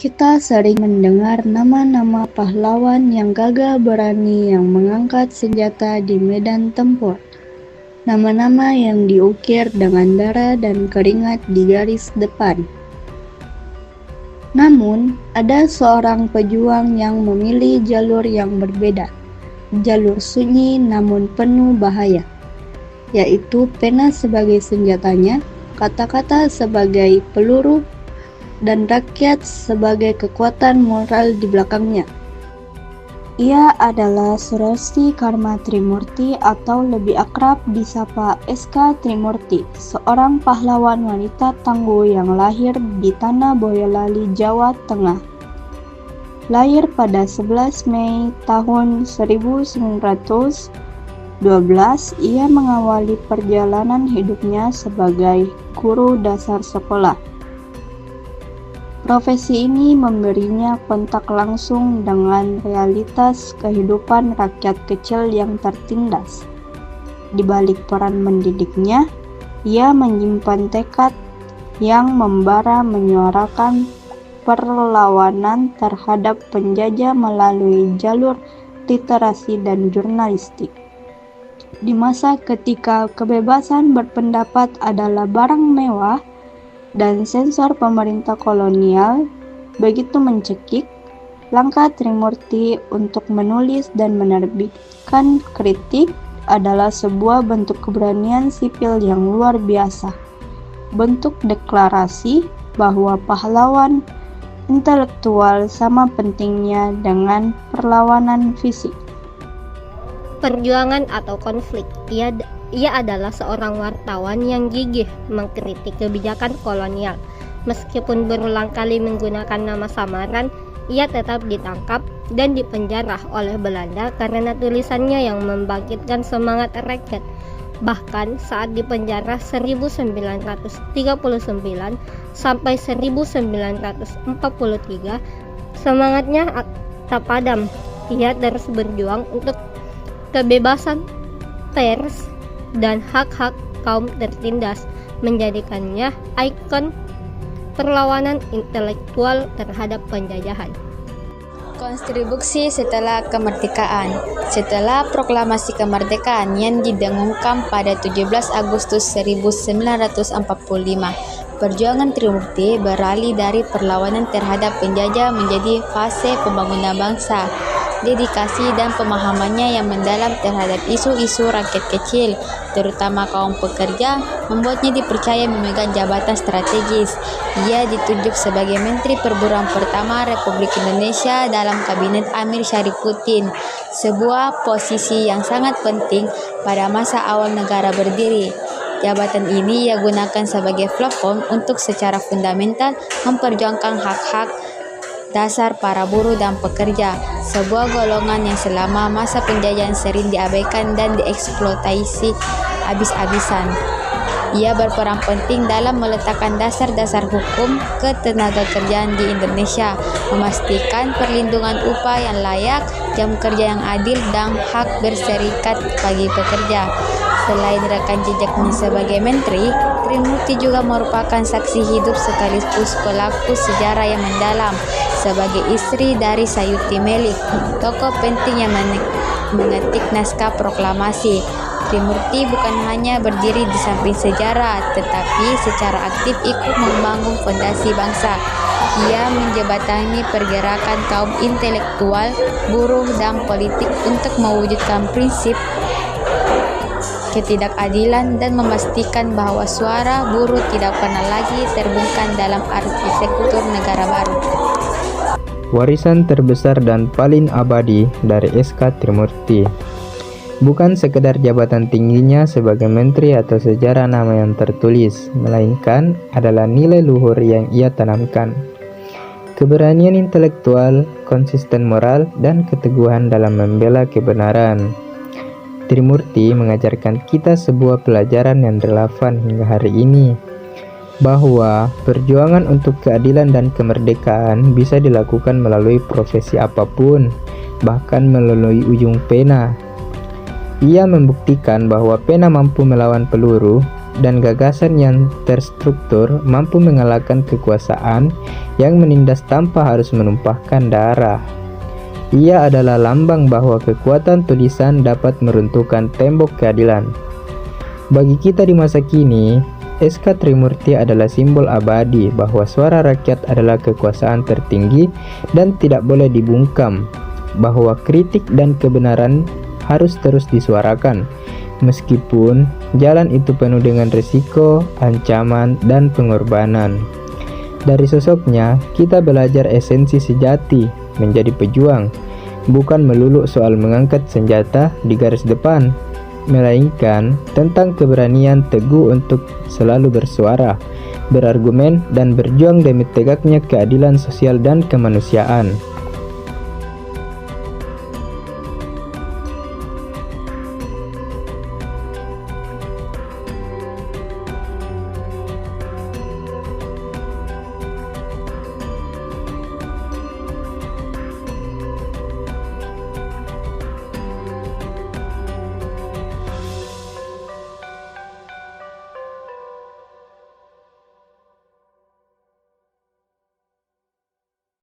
Kita sering mendengar nama-nama pahlawan yang gagah berani yang mengangkat senjata di medan tempur. Nama-nama yang diukir dengan darah dan keringat di garis depan. Namun, ada seorang pejuang yang memilih jalur yang berbeda. Jalur sunyi namun penuh bahaya, yaitu pena sebagai senjatanya, kata-kata sebagai peluru, dan rakyat sebagai kekuatan moral di belakangnya. Ia adalah Suresti Karma Trimurti atau lebih akrab disapa SK Trimurti, seorang pahlawan wanita tangguh yang lahir di Tanah Boyolali, Jawa Tengah. Lahir pada 11 Mei tahun 1912, ia mengawali perjalanan hidupnya sebagai guru dasar sekolah. Profesi ini memberinya kontak langsung dengan realitas kehidupan rakyat kecil yang tertindas. Di balik peran mendidiknya, ia menyimpan tekad yang membara menyuarakan perlawanan terhadap penjajah melalui jalur literasi dan jurnalistik. Di masa ketika kebebasan berpendapat adalah barang mewah, dan sensor pemerintah kolonial begitu mencekik, langkah Trimurti untuk menulis dan menerbitkan kritik adalah sebuah bentuk keberanian sipil yang luar biasa, bentuk deklarasi bahwa pahlawan intelektual sama pentingnya dengan perlawanan fisik. Perjuangan atau konflik. Ia adalah seorang wartawan yang gigih mengkritik kebijakan kolonial. Meskipun berulang kali menggunakan nama samaran, ia tetap ditangkap dan dipenjara oleh Belanda karena tulisannya yang membangkitkan semangat rakyat. Bahkan saat dipenjara 1939 sampai 1943, semangatnya tak padam. Ia terus berjuang untuk kebebasan pers dan hak-hak kaum tertindas, menjadikannya ikon perlawanan intelektual terhadap penjajahan. Kontribusi setelah kemerdekaan. Setelah proklamasi kemerdekaan yang didengungkan pada 17 Agustus 1945, perjuangan Trimurti beralih dari perlawanan terhadap penjajah menjadi fase pembangunan bangsa. Dedikasi dan pemahamannya yang mendalam terhadap isu-isu rakyat kecil, terutama kaum pekerja, membuatnya dipercaya memegang jabatan strategis. Ia ditunjuk sebagai Menteri Perburuan pertama Republik Indonesia dalam Kabinet Amir Syarifuddin, sebuah posisi yang sangat penting pada masa awal negara berdiri. Jabatan ini ia gunakan sebagai platform untuk secara fundamental memperjuangkan hak-hak dasar para buruh dan pekerja, sebuah golongan yang selama masa penjajahan sering diabaikan dan dieksploitasi habis-habisan. Ia berperan penting dalam meletakkan dasar-dasar hukum ketenagakerjaan di Indonesia, memastikan perlindungan upah yang layak, jam kerja yang adil, dan hak berserikat bagi pekerja. Selain rekam jejaknya sebagai menteri, Trimurti juga merupakan saksi hidup sekaligus pelaku sejarah yang mendalam. Sebagai istri dari Sayuti Melik, tokoh penting yang mengetik naskah proklamasi, Trimurti bukan hanya berdiri di samping sejarah, tetapi secara aktif ikut membangun fondasi bangsa. Ia menjembatani pergerakan kaum intelektual, buruh, dan politik untuk mewujudkan prinsip ketidakadilan dan memastikan bahwa suara buruh tidak pernah lagi terbungkam dalam arsitektur negara baru. Warisan terbesar dan paling abadi dari SK Trimurti bukan sekedar jabatan tingginya sebagai menteri atau sejarah nama yang tertulis, melainkan adalah nilai luhur yang ia tanamkan. keberanian intelektual, konsisten moral, dan keteguhan dalam membela kebenaran. Trimurti mengajarkan kita sebuah pelajaran yang relevan hingga hari ini, bahwa perjuangan untuk keadilan dan kemerdekaan bisa dilakukan melalui profesi apapun, bahkan melalui ujung pena. Ia membuktikan bahwa pena mampu melawan peluru, dan gagasan yang terstruktur mampu mengalahkan kekuasaan yang menindas tanpa harus menumpahkan darah. Ia adalah lambang bahwa kekuatan tulisan dapat meruntuhkan tembok keadilan. Bagi kita di masa kini, SK Trimurti adalah simbol abadi bahwa suara rakyat adalah kekuasaan tertinggi dan tidak boleh dibungkam, bahwa kritik dan kebenaran harus terus disuarakan, meskipun jalan itu penuh dengan risiko, ancaman, dan pengorbanan. Dari sosoknya, kita belajar esensi sejati menjadi pejuang, bukan melulu soal mengangkat senjata di garis depan, melainkan tentang keberanian teguh untuk selalu bersuara, berargumen, dan berjuang demi tegaknya keadilan sosial dan kemanusiaan.